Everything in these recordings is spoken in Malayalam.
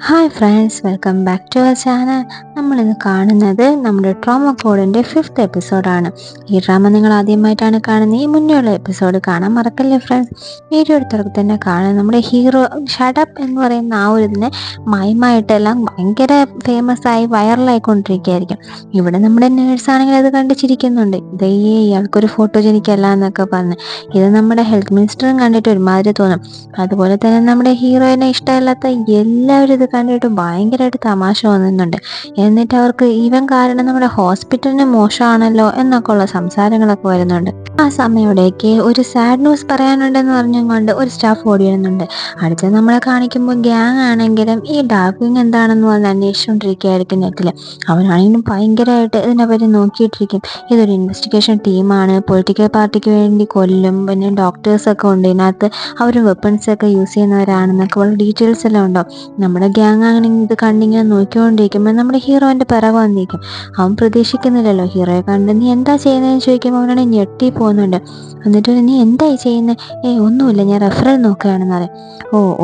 Hi friends, welcome back to our channel. നമ്മളിന്ന് കാണുന്നത് നമ്മുടെ ട്രോമ കോഡിൻ്റെ 5th എപ്പിസോഡാണ്. ഈ ഡ്രാമ നിങ്ങൾ ആദ്യമായിട്ടാണ് കാണുന്നത്, ഈ മുന്നേയുള്ള എപ്പിസോഡ് കാണാൻ മറക്കല്ലേ ഫ്രണ്ട്സ്. വീഡിയോ എടുത്തിറക്കി തന്നെ കാണാൻ നമ്മുടെ ഹീറോ ഷഡപ്പ് എന്ന് പറയുന്ന ആ ഒരു ഇതിനെ മയമായിട്ടെല്ലാം ഭയങ്കര ഫേമസ് ആയി വൈറലായിക്കൊണ്ടിരിക്കുകയായിരിക്കും. ഇവിടെ നമ്മുടെ നേഴ്സാണെങ്കിൽ അത് കണ്ട് ചിരിക്കുന്നുണ്ട്. ഇതേ ഇയാൾക്കൊരു ഫോട്ടോജനിക്കല്ല എന്നൊക്കെ പറഞ്ഞ് ഇത് നമ്മുടെ ഹെൽത്ത് മിനിസ്റ്ററും കണ്ടിട്ട് ഒരുമാതിരി തോന്നും. അതുപോലെ തന്നെ നമ്മുടെ ഹീറോയിനെ ഇഷ്ടമില്ലാത്ത എല്ലാവരും ഇത് കണ്ടിട്ട് ഭയങ്കരമായിട്ട് തമാശ തോന്നുന്നുണ്ട്. എന്നിട്ട് അവർക്ക് ഇവൻ കാരണം നമ്മുടെ ഹോസ്പിറ്റലിന് മോശമാണല്ലോ എന്നൊക്കെ ഉള്ള സംസാരങ്ങളൊക്കെ വരുന്നുണ്ട്. ആ സമയവിടേക്ക് ഒരു സാഡ് ന്യൂസ് പറയാനുണ്ടെന്ന് പറഞ്ഞുകൊണ്ട് ഒരു സ്റ്റാഫ് ഓടി വരുന്നുണ്ട്. അടുത്ത് നമ്മളെ കാണിക്കുമ്പോൾ ഗ്യാങ് ആണെങ്കിലും ഈ ഡാർക്കിങ് എന്താണെന്ന് പറഞ്ഞ് അന്വേഷിച്ചുകൊണ്ടിരിക്കുകയായിരിക്കും നെറ്റിൽ. അവനാണെങ്കിലും ഭയങ്കരമായിട്ട് ഇതിനെപ്പറ്റി നോക്കിയിട്ടിരിക്കും. ഇതൊരു ഇൻവെസ്റ്റിഗേഷൻ ടീമാണ്, പൊളിറ്റിക്കൽ പാർട്ടിക്ക് വേണ്ടി കൊല്ലും, പിന്നെ ഡോക്ടേഴ്സൊക്കെ ഉണ്ട് ഇതിനകത്ത്, അവർ വെപ്പൺസൊക്കെ യൂസ് ചെയ്യുന്നവരാണെന്നൊക്കെ ഉള്ള ഡീറ്റെയിൽസ് എല്ലാം ഉണ്ടാവും. നമ്മുടെ ഗ്യാങ് ആണെങ്കിൽ ഇത് കണ്ടിങ്ങനെ നോക്കിക്കൊണ്ടിരിക്കുമ്പോൾ നമ്മുടെ ഹീറോൻ്റെ പിറകെ വന്നിരിക്കും. അവൻ പ്രതീക്ഷിക്കുന്നില്ലല്ലോ ഹീറോയെ കണ്ട്. നീ എന്താ ചെയ്യുന്നതെന്ന് ചോദിക്കുമ്പോൾ അവനാണെങ്കിൽ ഞെട്ടി പോകുന്നുണ്ട്. എന്നിട്ട് നീ എന്തായി ചെയ്യുന്നത്? ഒന്നുമില്ല, ഞാൻ റെഫറൽ നോക്കുകയാണെന്ന് പറയും.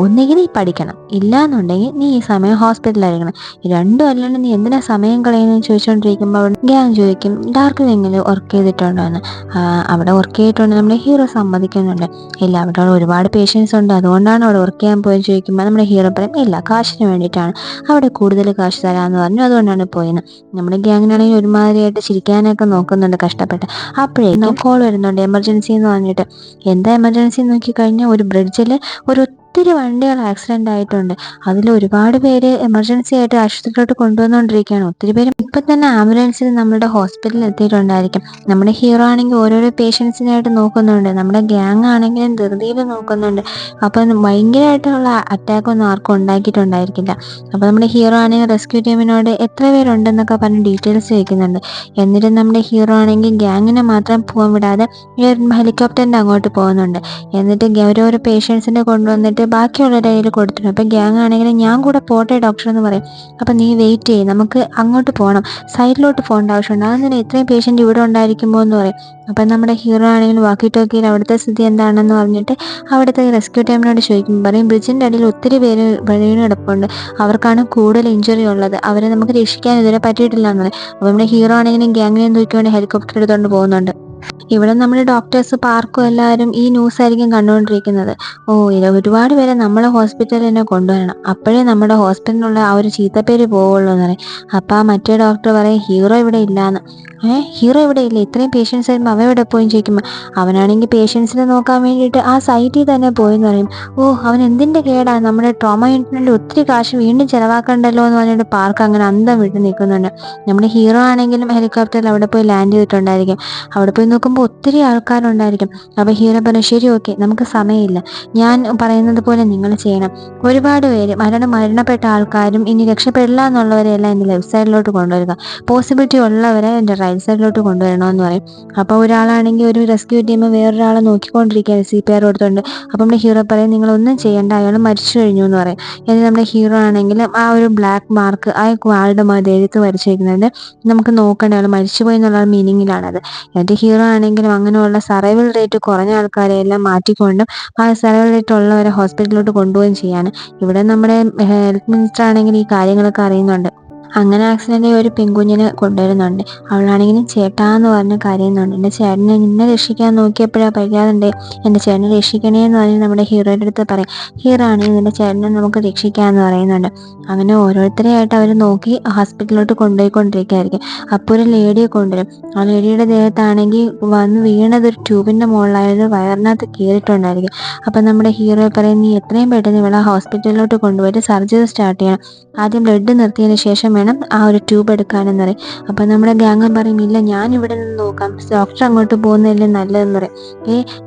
ഒന്നുകിൽ നീ പഠിക്കണം, ഇല്ലാന്നുണ്ടെങ്കിൽ നീ ഈ സമയം ഹോസ്പിറ്റലായിരിക്കണം. രണ്ടും അല്ലാണ്ട് നീ എന്തിനാ സമയം കളയുന്നതെന്ന് ചോദിച്ചുകൊണ്ടിരിക്കുമ്പോൾ അവിടെ ഗ്യാങ് ചോദിക്കും ഡാർക്ക് വിങ്ങിൽ വർക്ക് ചെയ്തിട്ടുണ്ടോ എന്ന്. അവിടെ വർക്ക് ചെയ്തിട്ടുണ്ട് നമ്മുടെ ഹീറോ സമ്മതിക്കുന്നുണ്ട്. ഇല്ല, അവിടെ ഒരുപാട് പേഷ്യൻസ് ഉണ്ട്, അതുകൊണ്ടാണ് അവിടെ വർക്ക് ചെയ്യാൻ പോയെന്ന് ചോദിക്കുമ്പോൾ നമ്മുടെ ഹീറോ പറയും ഇല്ല, കാശിന് വേണ്ടിയിട്ടാണ്, അവിടെ കൂടുതൽ കാശ് തരാമെന്ന് പറഞ്ഞു, അതുകൊണ്ടാണ് പോയെന്ന്. നമ്മുടെ ഗ്യാങ്ങിനാണെങ്കിൽ ഒരുമാതിരിയായിട്ട് ചിരിക്കാനൊക്കെ നോക്കുന്നുണ്ട് കഷ്ടപ്പെട്ട്. അപ്പോഴേക്കും കോൾ വരുന്നുണ്ട്, എമർജൻസി എന്ന് പറഞ്ഞിട്ട്. എന്താ എമർജൻസി നോക്കിക്കഴിഞ്ഞാൽ ഒരു ബ്രിഡ്ജിൽ ഒത്തിരി വണ്ടികൾ ആക്സിഡൻ്റ് ആയിട്ടുണ്ട്. അതിൽ ഒരുപാട് പേര് എമർജൻസി ആയിട്ട് ആശുപത്രിയിലോട്ട് കൊണ്ടുവന്നുകൊണ്ടിരിക്കുകയാണ്. ഒത്തിരി പേര് ഇപ്പം തന്നെ ആംബുലൻസിൽ നമ്മുടെ ഹോസ്പിറ്റലിൽ എത്തിയിട്ടുണ്ടായിരിക്കും. നമ്മുടെ ഹീറോ ആണെങ്കിൽ ഓരോരോ പേഷ്യൻസിനായിട്ട് നോക്കുന്നുണ്ട്, നമ്മുടെ ഗ്യാങ് ആണെങ്കിലും ധൃതിയിൽ നോക്കുന്നുണ്ട്. അപ്പം ഭയങ്കരമായിട്ടുള്ള അറ്റാക്കൊന്നും ആർക്കും ഉണ്ടാക്കിയിട്ടുണ്ടായിരിക്കില്ല. അപ്പോൾ നമ്മുടെ ഹീറോ ആണെങ്കിൽ റെസ്ക്യൂ ടീമിനോട് എത്ര പേരുണ്ടെന്നൊക്കെ പറഞ്ഞ് ഡീറ്റെയിൽസ് ചോദിക്കുന്നുണ്ട്. എന്നിട്ട് നമ്മുടെ ഹീറോ ആണെങ്കിൽ ഗ്യാങ്ങിനെ മാത്രം പോകാൻ വിടാതെ ഹെലികോപ്റ്ററിൻ്റെ അങ്ങോട്ട് പോകുന്നുണ്ട്. എന്നിട്ട് ഓരോരോ പേഷ്യൻസിനെ കൊണ്ടുവന്നിട്ട് ബാക്കിയുള്ളവരുടെ കയ്യിൽ കൊടുത്തിട്ടുണ്ട്. അപ്പം ഗ്യാങ് ആണെങ്കിൽ ഞാൻ കൂടെ പോട്ടെ ഡോക്ടർ എന്ന് പറയും. അപ്പം നീ വെയിറ്റ് ചെയ്യും, നമുക്ക് അങ്ങോട്ട് പോകണം, സൈഡിലോട്ട് പോകേണ്ട ആവശ്യമുണ്ട്, അതെന്തിനാ ഇത്രയും പേഷ്യൻ്റ് ഇവിടെ ഉണ്ടായിരിക്കുമ്പോൾ എന്ന് പറയും. അപ്പം നമ്മുടെ ഹീറോ ആണെങ്കിൽ വാക്കി ടോക്കിയിൽ അവിടുത്തെ സ്ഥിതി എന്താണെന്ന് പറഞ്ഞിട്ട് അവിടുത്തെ റെസ്ക്യൂ ടീമിനോട് ചോദിക്കുമ്പോൾ പറയും ബ്രിഡ്ജിൻ്റെ അടിയിൽ ഒത്തിരി പേര് വീണ് കിടപ്പുണ്ട്, അവർക്കാണ് കൂടുതൽ ഇഞ്ചുറി ഉള്ളത്, അവരെ നമുക്ക് രക്ഷിക്കാൻ ഇതുവരെ പറ്റിയിട്ടില്ല എന്ന് പറയും. അപ്പോൾ നമ്മുടെ ഹീറോ ആണെങ്കിലും ഗ്യാങ്ങിനെ നോക്കിക്കൊണ്ട് ഹെലികോപ്റ്റർ എടുത്തുകൊണ്ട് പോകുന്നുണ്ട്. ഇവിടെ നമ്മുടെ ഡോക്ടേഴ്സ് പാർക്കും എല്ലാവരും ഈ ന്യൂസ് ആയിരിക്കും കണ്ടുകൊണ്ടിരിക്കുന്നത്. ഇത് ഒരുപാട് പേരെ നമ്മളെ ഹോസ്പിറ്റലിൽ തന്നെ കൊണ്ടുവരണം, അപ്പോഴേ നമ്മുടെ ഹോസ്പിറ്റലിനുള്ള ആ ഒരു ചീത്തപ്പേര് പോവുള്ളൂ എന്ന് പറയും. അപ്പോൾ ആ മറ്റേ ഡോക്ടർ പറയും ഹീറോ ഇവിടെ ഇല്ലയെന്ന്. ഹീറോ ഇവിടെ ഇല്ല, ഇത്രയും പേഷ്യൻസ് വരുമ്പോൾ അവ എവിടെ പോയി ചോദിക്കുമ്പോൾ അവനാണെങ്കിൽ പേഷ്യൻസിനെ നോക്കാൻ വേണ്ടിയിട്ട് ആ സൈറ്റിൽ തന്നെ പോയെന്ന് പറയും. അവൻ എന്തിൻ്റെ കേടാണ്, നമ്മുടെ ട്രോമ യൂണിറ്റിനുള്ളിൽ ഒത്തിരി കാശ് വീണ്ടും ചിലവാക്കണ്ടല്ലോ എന്ന് പറഞ്ഞിട്ട് പാർക്ക് അങ്ങനെ അന്തം വിട്ട് നിൽക്കുന്നുണ്ട്. നമ്മുടെ ഹീറോ ആണെങ്കിലും ഹെലികോപ്റ്ററിൽ അവിടെ പോയി ലാൻഡ് ചെയ്തിട്ടുണ്ടായിരിക്കും. അവിടെ പോയി നോക്കുമ്പോൾ ഒത്തിരി ആൾക്കാരുണ്ടായിരിക്കും. അപ്പോൾ ഹീറോ പറഞ്ഞു ശരി, ഓക്കെ, നമുക്ക് സമയമില്ല, ഞാൻ പറയുന്നത് പോലെ നിങ്ങൾ ചെയ്യണം. ഒരുപാട് പേര് മരണപ്പെട്ട ആൾക്കാരും ഇനി രക്ഷപ്പെടില്ല എന്നുള്ളവരെല്ലാം എൻ്റെ ലെഫ്റ്റ് സൈഡിലോട്ട് കൊണ്ടുവരിക, പോസിബിലിറ്റി ഉള്ളവരെ എൻ്റെ റൈറ്റ് സൈഡിലോട്ട് കൊണ്ടുവരണമെന്ന് പറയും. അപ്പോൾ ഒരാളാണെങ്കിൽ ഒരു റെസ്ക്യൂ ടീം വേറൊരാളെ നോക്കിക്കൊണ്ടിരിക്കുകയാണ്, CPR കൊടുത്തുകൊണ്ട്. അപ്പം നമ്മുടെ ഹീറോ പറയും നിങ്ങളൊന്നും ചെയ്യേണ്ട, അയാൾ മരിച്ചു കഴിഞ്ഞു എന്ന് പറയും. എന്നിട്ട് നമ്മുടെ ഹീറോ ആണെങ്കിലും ആ ഒരു ബ്ലാക്ക് മാർക്ക് ആ ആളുടെ എഴുത്ത് വരച്ചു വയ്ക്കുന്നുണ്ട്. നമുക്ക് നോക്കേണ്ട, അയാൾ മരിച്ചുപോയി എന്നുള്ള മീനിങ്ങിലാണത്. എന്നിട്ട് ഹീറോ ആണെങ്കിലും അങ്ങനെയുള്ള സർവൈവൽ റേറ്റ് കുറഞ്ഞ ആൾക്കാരെ എല്ലാം മാറ്റിക്കൊണ്ടും ആ സർവൈവൽ റേറ്റ് ഉള്ളവരെ ഹോസ്പിറ്റലിലോട്ട് കൊണ്ടുപോവുകയും ചെയ്യാണ്. ഇവിടെ നമ്മുടെ ഹെൽത്ത് മിനിസ്റ്റർ ആണെങ്കിൽ ഈ കാര്യങ്ങളൊക്കെ അറിയുന്നുണ്ട്. അങ്ങനെ ആക്സിഡൻ്റ് ഒരു പെൺകുഞ്ഞിനെ കൊണ്ടുവരുന്നുണ്ട്. അവളാണെങ്കിലും ചേട്ടാന്ന് പറഞ്ഞ് കരയുന്നുണ്ട്. എൻ്റെ ചേട്ടനെ നിന്നെ രക്ഷിക്കാൻ നോക്കിയപ്പോഴാണ് പറ്റാതെ, എൻ്റെ ചേട്ടനെ രക്ഷിക്കണേ എന്ന് പറഞ്ഞ് നമ്മുടെ ഹീറോയുടെ അടുത്ത് പറയും. ഹീറോ ആണെങ്കിൽ നിൻ്റെ ചേട്ടനെ നമുക്ക് രക്ഷിക്കാമെന്ന് പറയുന്നുണ്ട്. അങ്ങനെ ഓരോരുത്തരെയായിട്ട് അവർ നോക്കി ഹോസ്പിറ്റലിലോട്ട് കൊണ്ടുപോയിക്കൊണ്ടിരിക്കുകയായിരിക്കും. അപ്പോൾ ഒരു ലേഡിയെ കൊണ്ടുവരും. ആ ലേഡിയുടെ ദേഹത്താണെങ്കിൽ വന്ന് വീണത് ഒരു ട്യൂബിൻ്റെ മുകളിലായത് വയറിനകത്ത് കയറിയിട്ടുണ്ടായിരിക്കും. അപ്പം നമ്മുടെ ഹീറോ പറയും നീ എത്രയും പെട്ടെന്ന് ഇവിടെ ഹോസ്പിറ്റലിലോട്ട് കൊണ്ടുപോയിട്ട് സർജറി സ്റ്റാർട്ട് ചെയ്യണം, ആദ്യം ബ്ലഡ് നിർത്തിയതിന് ശേഷം വേണം ആ ഒരു ട്യൂബ് എടുക്കാനെന്ന് പറയും. അപ്പം നമ്മുടെ ഗ്യാങ് പറയും ഇല്ല, ഞാൻ ഇവിടെ നിന്ന് നോക്കാം, ഡോക്ടർ അങ്ങോട്ട് പോകുന്നതല്ലേ നല്ലതെന്ന് പറയും.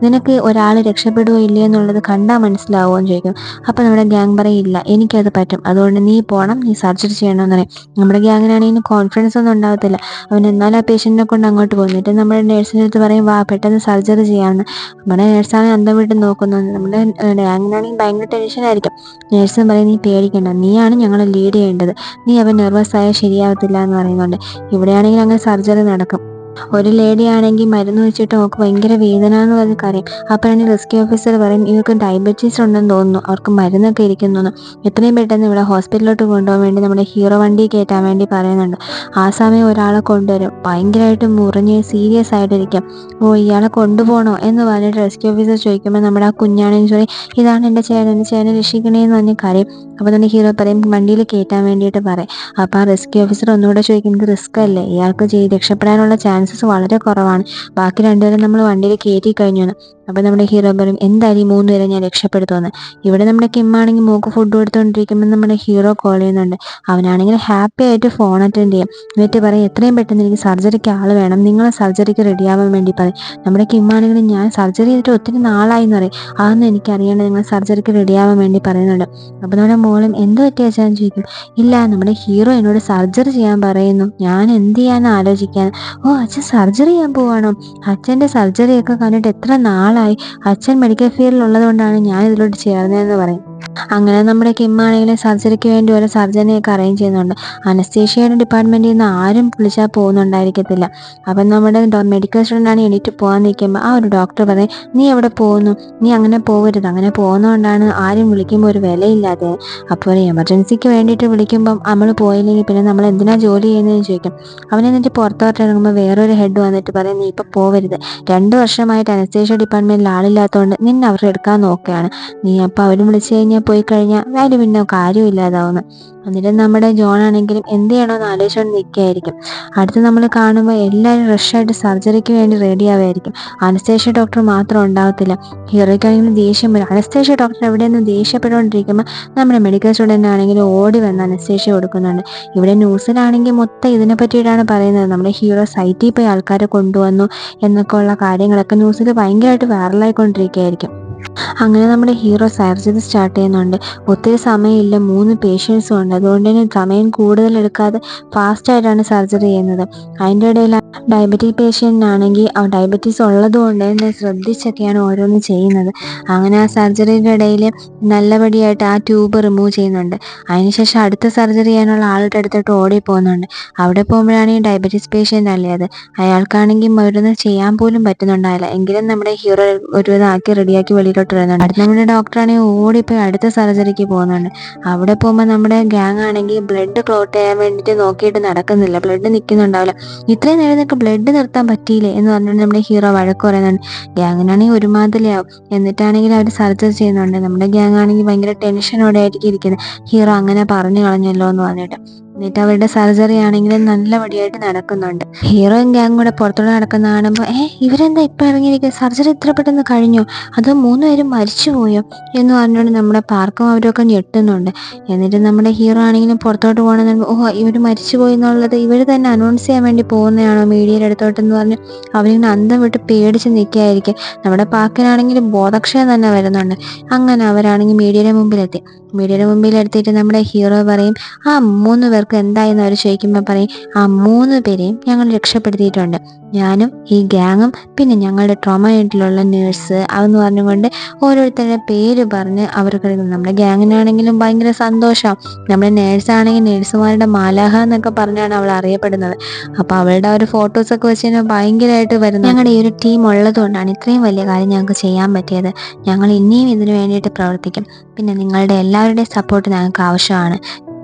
നിനക്ക് ഒരാൾ രക്ഷപ്പെടുകയോ ഇല്ലേ എന്നുള്ളത് കണ്ടാൽ മനസ്സിലാവുമോ എന്ന് ചോദിക്കും. അപ്പം നമ്മുടെ ഗ്യാങ് പറയും ഇല്ല, എനിക്കത് പറ്റും, അതുകൊണ്ട് നീ പോകണം, നീ സർജറി ചെയ്യണമെന്ന് പറയും. നമ്മുടെ ഗ്യാങ്ങിനാണെങ്കിൽ കോൺഫിഡൻസ് ഒന്നും ഉണ്ടാകത്തില്ല. അവൻ എന്നാലും ആ പേഷ്യൻറ്റിനെ കൊണ്ട് അങ്ങോട്ട് പോകുന്നിട്ട് നമ്മുടെ നേഴ്സിൻ്റെ അടുത്ത് പറയും വാ പെട്ടെന്ന് സർജറി ചെയ്യാമെന്ന്. നമ്മുടെ നേഴ്സാണെങ്കിൽ അന്തം വിട്ട് നോക്കുന്നത്. നമ്മുടെ ഗ്യാങ്ങിനാണെങ്കിൽ ഭയങ്കര ടെൻഷനായിരിക്കും. നേഴ്സും പറയും നീ പേടിക്കണ്ട, നീയാണ് ഞങ്ങളെ ലീഡ് ചെയ്യേണ്ടത്, നീ അവൻ നെർവസ് ആയാൽ ശരിയാവത്തില്ല എന്ന് പറയുന്നുണ്ട്. ഇവിടെയാണെങ്കിൽ അങ്ങനെ സർജറി നടക്കും. ഒരു ലേഡി ആണെങ്കിൽ മരുന്ന് വെച്ചിട്ട് അവർക്ക് ഭയങ്കര വേദന എന്ന് പറഞ്ഞ് കരയും. അപ്പോഴാണ് റെസ്ക്യൂ ഓഫീസർ പറയും ഇവർക്ക് ഡയബറ്റീസ് ഉണ്ടെന്ന് തോന്നുന്നു, അവർക്ക് മരുന്നൊക്കെ ഇരിക്കുന്നു, എത്രയും പെട്ടെന്ന് ഇവിടെ ഹോസ്പിറ്റലിലോട്ട് കൊണ്ടുപോകാൻ വേണ്ടി നമ്മുടെ ഹീറോ വണ്ടി കയറ്റാൻ വേണ്ടി പറയുന്നുണ്ട്. ആ സമയം ഒരാളെ കൊണ്ടുവരും, ഭയങ്കരമായിട്ട് മുറിഞ്ഞ് സീരിയസ് ആയിട്ടിരിക്കും. ഇയാളെ കൊണ്ടുപോകണോ എന്ന് പറഞ്ഞിട്ട് റെസ്ക്യൂ ഓഫീസർ ചോദിക്കുമ്പോൾ നമ്മുടെ ആ കുഞ്ഞാണെന്ന് ചോദിക്കും ഇതാണ് എൻ്റെ ചേട്ടനെ രക്ഷിക്കണേന്ന് പറഞ്ഞ് കരയും. അപ്പോൾ തന്നെ ഹീറോ പറയും വണ്ടിയിൽ കയറ്റാൻ വേണ്ടിയിട്ട് പറയും. അപ്പോൾ ആ റെസ്ക്യൂ ഓഫീസർ ഒന്നുകൂടെ ചോദിക്കും ഇത് റിസ്ക് അല്ലേ, ഇയാൾക്ക് രക്ഷപ്പെടാനുള്ള ചാൻസസ് വളരെ കുറവാണ്, ബാക്കി രണ്ടുപേരും നമ്മൾ വണ്ടിയിൽ കയറ്റി കഴിഞ്ഞു എന്ന്. അപ്പോൾ നമ്മുടെ ഹീറോ പറയും എന്തായാലും 3 പേരെ ഞാൻ രക്ഷപ്പെടുത്തുമെന്ന്. ഇവിടെ നമ്മുടെ കിമ്മാണെങ്കിൽ മോക്ക് ഫുഡ് കൊടുത്തുകൊണ്ടിരിക്കുമ്പോൾ നമ്മുടെ ഹീറോ കോൾ ചെയ്യുന്നുണ്ട്. അവനാണെങ്കിൽ ഹാപ്പി ആയിട്ട് ഫോൺ അറ്റൻഡ് ചെയ്യും. എന്നിട്ട് പറയും എത്രയും പെട്ടെന്ന് എനിക്ക് സർജറിക്ക് ആൾ വേണം, നിങ്ങൾ സർജറിക്ക് റെഡിയാവാൻ വേണ്ടി പറയും. നമ്മുടെ കിമ്മാണെങ്കിൽ ഞാൻ സർജറി ചെയ്തിട്ട് ഒത്തിരി നാളായി എന്ന് പറയും. അതൊന്നും എനിക്കറിയാണ്ട് നിങ്ങൾ സർജറിക്ക് റെഡിയാവാൻ വേണ്ടി പറയുന്നുണ്ട്. അപ്പോൾ നമ്മുടെ മോളും എന്ത് പറ്റിയാച്ചാന്ന് ചോദിക്കും. ഇല്ല, നമ്മുടെ ഹീറോ എന്നോട് സർജറി ചെയ്യാൻ പറയുന്നു, ഞാൻ എന്ത് ചെയ്യാന്ന് ആലോചിക്കാൻ. അച്ഛൻ സർജറി ചെയ്യാൻ പോവാണോ? അച്ഛൻ്റെ സർജറിയൊക്കെ കണ്ടിട്ട് എത്ര നാളായി, അച്ഛൻ മെഡിക്കൽ ഫീൽഡിൽ ഉള്ളത് കൊണ്ടാണ് ഞാൻ ഇതിലോട്ട് ചേർന്നതെന്ന് പറയും. അങ്ങനെ നമ്മുടെ കിമ്മാണെങ്കിലും സർജറിക്ക് വേണ്ടി ഓരോ സർജനെയൊക്കെ അറേഞ്ച് ചെയ്യുന്നുണ്ട്. അനസ്തേഷ്യയുടെ ഡിപ്പാർട്ട്മെൻറ്റിൽ നിന്ന് ആരും വിളിച്ചാൽ പോകുന്നുണ്ടായിരിക്കത്തില്ല. അപ്പം നമ്മുടെ മെഡിക്കൽ സ്റ്റുഡൻ്റാണ് എണീറ്റ് പോകാൻ നിൽക്കുമ്പോൾ ആ ഒരു ഡോക്ടർ പറയും നീ എവിടെ പോകുന്നു, നീ അങ്ങനെ പോകരുത്, അങ്ങനെ പോകുന്നതുകൊണ്ടാണ് ആരും വിളിക്കുമ്പോൾ ഒരു വിലയില്ലാതെ. അപ്പോൾ ഒരു എമർജൻസിക്ക് വേണ്ടിയിട്ട് വിളിക്കുമ്പം നമ്മൾ പോയില്ലെങ്കിൽ പിന്നെ നമ്മൾ എന്തിനാ ജോലി ചെയ്യുന്നതെന്ന് ചോദിക്കും. അവൻ എന്നിട്ട് പുറത്തോട്ട് ഇറങ്ങുമ്പോൾ വേറൊരു ഹെഡ് വന്നിട്ട് പറയും നീ ഇപ്പോൾ പോവരുത്, 2 വർഷമായിട്ട് അനസ്തേഷ്യ ഡിപ്പാർട്ട്മെൻറ്റിൽ ആളില്ലാത്തതുകൊണ്ട് നിന്നെ അവർ എടുക്കാൻ നോക്കുകയാണ്, നീ അപ്പോൾ അവരും വിളിച്ചു കഴിഞ്ഞാൽ പോയി കഴിഞ്ഞാൽ അതിന് പിന്നെ കാര്യമില്ലാതാവുന്നു. എന്നിട്ട് നമ്മുടെ ജോൺ ആണെങ്കിലും എന്ത് ചെയ്യണമെന്ന് ആലോചിച്ചുകൊണ്ട് നിൽക്കുകയായിരിക്കും. അടുത്ത് നമ്മൾ കാണുമ്പോൾ എല്ലാവരും റഷായിട്ട് സർജറിക്ക് വേണ്ടി റെഡി ആവുമായിരിക്കും. അനസ്തേഷ്യ ഡോക്ടർ മാത്രം ഉണ്ടാവത്തില്ല. ഹീറോയ്ക്കാണെങ്കിലും ദേഷ്യം വരും. അനസ്തേഷ്യ ഡോക്ടർ എവിടെയെന്ന് ദേഷ്യപ്പെട്ടുകൊണ്ടിരിക്കുമ്പോൾ നമ്മുടെ മെഡിക്കൽ സ്റ്റുഡൻ്റ് ആണെങ്കിലും ഓടി വന്ന് അനസ്തേഷ്യ കൊടുക്കുന്നുണ്ട്. ഇവിടെ ന്യൂസിലാണെങ്കിൽ മൊത്തം ഇതിനെ പറ്റിയിട്ടാണ് പറയുന്നത്, നമ്മുടെ ഹീറോ സൈറ്റിൽ പോയി ആൾക്കാരെ കൊണ്ടുവന്നു എന്നൊക്കെ ഉള്ള കാര്യങ്ങളൊക്കെ ന്യൂസിൽ ഭയങ്കരമായിട്ട് വൈറലായിക്കൊണ്ടിരിക്കുകയായിരിക്കും. അങ്ങനെ നമ്മുടെ ഹീറോ സർജറി സ്റ്റാർട്ട് ചെയ്യുന്നുണ്ട്. ഒത്തിരി സമയമില്ല, 3 പേഷ്യൻസും ഉണ്ട്, അതുകൊണ്ട് തന്നെ സമയം കൂടുതൽ എടുക്കാതെ ഫാസ്റ്റായിട്ടാണ് സർജറി ചെയ്യുന്നത്. അതിൻ്റെ ഇടയിൽ ഡയബറ്റിക് പേഷ്യൻ്റിനാണെങ്കിൽ ഡയബറ്റീസ് ഉള്ളത് കൊണ്ട് തന്നെ ശ്രദ്ധിച്ചൊക്കെയാണ് ഓരോന്ന് ചെയ്യുന്നത്. അങ്ങനെ ആ സർജറിയുടെ ഇടയിൽ നല്ലപടിയായിട്ട് ആ ട്യൂബ് റിമൂവ് ചെയ്യുന്നുണ്ട്. അതിനുശേഷം അടുത്ത സർജറി ചെയ്യാനുള്ള ആളുടെ അടുത്തോട്ട് ഓടി പോകുന്നുണ്ട്. അവിടെ പോകുമ്പോഴാണ് ഈ ഡയബറ്റീസ് പേഷ്യൻ്റ് അല്ലേ അത്, അയാൾക്കാണെങ്കിൽ മരുന്ന് ചെയ്യാൻ പോലും പറ്റുന്നുണ്ടായില്ല. എങ്കിലും നമ്മുടെ ഹീറോ ഒരു ഇതാക്കി റെഡിയാക്കി വെളിയിലോട്ട് വരുന്നുണ്ട്. അടുത്ത നമ്മുടെ ഡോക്ടറാണെങ്കിൽ ഓടിപ്പോയി അടുത്ത സർജറിക്ക് പോകുന്നുണ്ട്. അവിടെ പോകുമ്പോൾ നമ്മുടെ ഗ്യാങ് ആണെങ്കിൽ ബ്ലഡ് ക്ലോട്ട് ചെയ്യാൻ വേണ്ടിയിട്ട് നോക്കിയിട്ട് നടക്കുന്നില്ല, ബ്ലഡ് നിൽക്കുന്നുണ്ടാവില്ല. ഇത്രയും നേരം നിനക്ക് ബ്ലഡ് നിർത്താൻ പറ്റിയില്ലേ എന്ന് പറഞ്ഞിട്ട് നമ്മുടെ ഹീറോ വഴക്ക് പറയുന്നുണ്ട്. ഗ്യാങ്ങിനാണെങ്കിൽ ഒരുമാതിരിയാവും. എന്നിട്ടാണെങ്കിൽ അവർ സർജറി ചെയ്യുന്നുണ്ട്. നമ്മുടെ ഗ്യാങ് ആണെങ്കിൽ ഭയങ്കര ടെൻഷനോടെ ആയിരിക്കും ഇരിക്കുന്നത്, ഹീറോ അങ്ങനെ പറഞ്ഞു കളഞ്ഞല്ലോ എന്ന് പറഞ്ഞിട്ട്. എന്നിട്ട് അവരുടെ സർജറി ആണെങ്കിലും നല്ല പടിയായിട്ട് നടക്കുന്നുണ്ട്. ഹീറോയും ഗ്യാങ് കൂടെ പുറത്തോട്ട് നടക്കുന്ന കാണുമ്പോൾ ഇവരെന്താ ഇപ്പം ഇറങ്ങിയിരിക്കുക, സർജറി ഇത്ര പെട്ടെന്ന് കഴിഞ്ഞോ, അതോ 3 പേരും മരിച്ചു പോയോ എന്ന് പറഞ്ഞുകൊണ്ട് നമ്മുടെ പാർക്കും അവരൊക്കെ ഞെട്ടുന്നുണ്ട്. എന്നിട്ട് നമ്മുടെ ഹീറോ ആണെങ്കിലും പുറത്തോട്ട് പോകണമെന്ന് ഇവർ മരിച്ചു പോയി എന്നുള്ളത് ഇവർ തന്നെ അനൗൺസ് ചെയ്യാൻ വേണ്ടി പോകുന്നതാണോ മീഡിയയുടെ അടുത്തോട്ടെന്ന് പറഞ്ഞ് അവരിങ്ങനെ അന്തം വിട്ട് പേടിച്ച് നിൽക്കുകയായിരിക്കും. നമ്മുടെ പാർക്കിനാണെങ്കിലും ബോധക്ഷയം തന്നെ വരുന്നുണ്ട്. അങ്ങനെ അവരാണെങ്കിൽ മീഡിയയുടെ മുമ്പിലെത്തിയിട്ട് നമ്മുടെ ഹീറോ പറയും 3 പേർക്ക് എന്തായെന്ന് അവർ ചോദിക്കുമ്പോൾ പറയും 3 പേരെയും ഞങ്ങൾ രക്ഷപ്പെടുത്തിയിട്ടുണ്ട്, ഞാനും ഈ ഗ്യാങ്ങും പിന്നെ ഞങ്ങളുടെ ട്രോമ യൂണിറ്റിലുള്ള നേഴ്സ് അതെന്ന് പറഞ്ഞുകൊണ്ട് ഓരോരുത്തരുടെ പേര് പറഞ്ഞ് അവർക്ക് നമ്മുടെ ഗ്യാങ്ങിനാണെങ്കിലും ഭയങ്കര സന്തോഷമാണ്. നമ്മുടെ നേഴ്സാണെങ്കിൽ നേഴ്സുമാരുടെ മാലാഹ എന്നൊക്കെ പറഞ്ഞാണ് അവൾ അറിയപ്പെടുന്നത്. അപ്പോൾ അവളുടെ ഒരു ഫോട്ടോസൊക്കെ വെച്ച് കഴിഞ്ഞാൽ ഭയങ്കരമായിട്ട് വരുന്നത്. ഞങ്ങളുടെ ഈ ഒരു ടീം ഉള്ളതുകൊണ്ടാണ് ഇത്രയും വലിയ കാര്യം ഞങ്ങൾക്ക് ചെയ്യാൻ പറ്റിയത്, ഞങ്ങൾ ഇനിയും ഇതിനു വേണ്ടിയിട്ട് പ്രവർത്തിക്കും, പിന്നെ നിങ്ങളുടെ എല്ലാവരുടെയും സപ്പോർട്ട് ഞങ്ങൾക്ക് ആവശ്യമാണ്,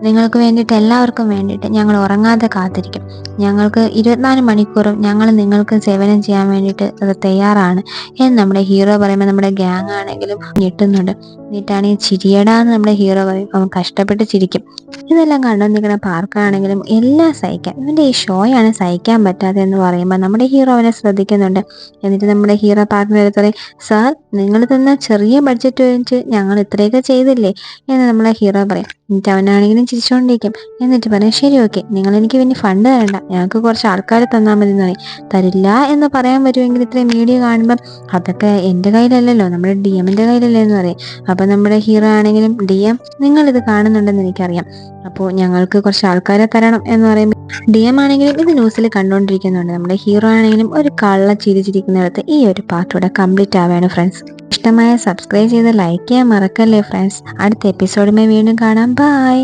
നിങ്ങൾക്ക് വേണ്ടിയിട്ട് എല്ലാവർക്കും വേണ്ടിയിട്ട് ഞങ്ങൾ ഉറങ്ങാതെ കാത്തിരിക്കും, ഞങ്ങൾക്ക് 24 മണിക്കൂറും ഞങ്ങൾ നിങ്ങൾക്ക് സേവനം ചെയ്യാൻ വേണ്ടിയിട്ട് അത് തയ്യാറാണ് എന്ന് നമ്മുടെ ഹീറോ പറയുമ്പോൾ നമ്മുടെ ഗ്യാങ് ആണെങ്കിലും ഞെട്ടുന്നുണ്ട്. എന്നിട്ടാണെങ്കിൽ ചിരിയടാന്ന് നമ്മുടെ ഹീറോ പറയും, അവൻ കഷ്ടപ്പെട്ട് ചിരിക്കും. ഇതെല്ലാം കണ്ടുകൊണ്ടിരിക്കുന്ന പാർക്കാണെങ്കിലും എല്ലാം സഹിക്കാം, ഇവൻ്റെ ഈ ഷോയാണ് സഹിക്കാൻ പറ്റാതെ എന്ന് പറയുമ്പോൾ നമ്മുടെ ഹീറോ അവനെ ശ്രദ്ധിക്കുന്നുണ്ട്. എന്നിട്ട് നമ്മുടെ ഹീറോ പാർക്കിൻ്റെ അടുത്ത് പറയും സാർ, നിങ്ങൾ തന്ന ചെറിയ ബഡ്ജറ്റ് വെച്ച് ഞങ്ങൾ ഇത്രയൊക്കെ ചെയ്തില്ലേ എന്ന് നമ്മളെ ഹീറോ പറയും. എന്നിട്ട് അവനാണെങ്കിലും ചിരിച്ചുകൊണ്ടിരിക്കും. എന്നിട്ട് പറയും ശരി ഓക്കെ, നിങ്ങൾ എനിക്ക് വേണ്ടി ഫണ്ട് തരണ്ട, ഞങ്ങൾക്ക് കുറച്ച് ആൾക്കാരെ തന്നാൽ മതി എന്ന് പറയും. തരില്ല എന്ന് പറയാൻ വരുമെങ്കിൽ ഇത്രയും വീഡിയോ കാണുമ്പം അതൊക്കെ എൻ്റെ കയ്യിലല്ലല്ലോ, നമ്മുടെ DM-ൻ്റെ കയ്യിലല്ലേ എന്ന് പറയും. അപ്പോൾ നമ്മുടെ ഹീറോ ആണെങ്കിലും DM നിങ്ങളിത് കാണുന്നുണ്ടെന്ന് എനിക്കറിയാം, അപ്പോൾ ഞങ്ങൾക്ക് കുറച്ച് ആൾക്കാരെ തരണം എന്ന് പറയുമ്പോൾ DM ആണെങ്കിലും ഇത് ന്യൂസിൽ കണ്ടുകൊണ്ടിരിക്കുന്നുണ്ട്. നമ്മുടെ ഹീറോ ആണെങ്കിലും ഒരു കള്ള ചിരിച്ചിരിക്കുന്നിടത്ത് ഈ ഒരു പാർട്ടൂടെ കംപ്ലീറ്റ് ആവുകയാണ് ഫ്രണ്ട്സ്. ഇഷ്ടമായ സബ്സ്ക്രൈബ് ചെയ്ത് ലൈക്ക് ചെയ്യാൻ മറക്കല്ലേ ഫ്രണ്ട്സ്. അടുത്ത എപ്പിസോഡുമായി വീണ്ടും കാണാം. ബൈ.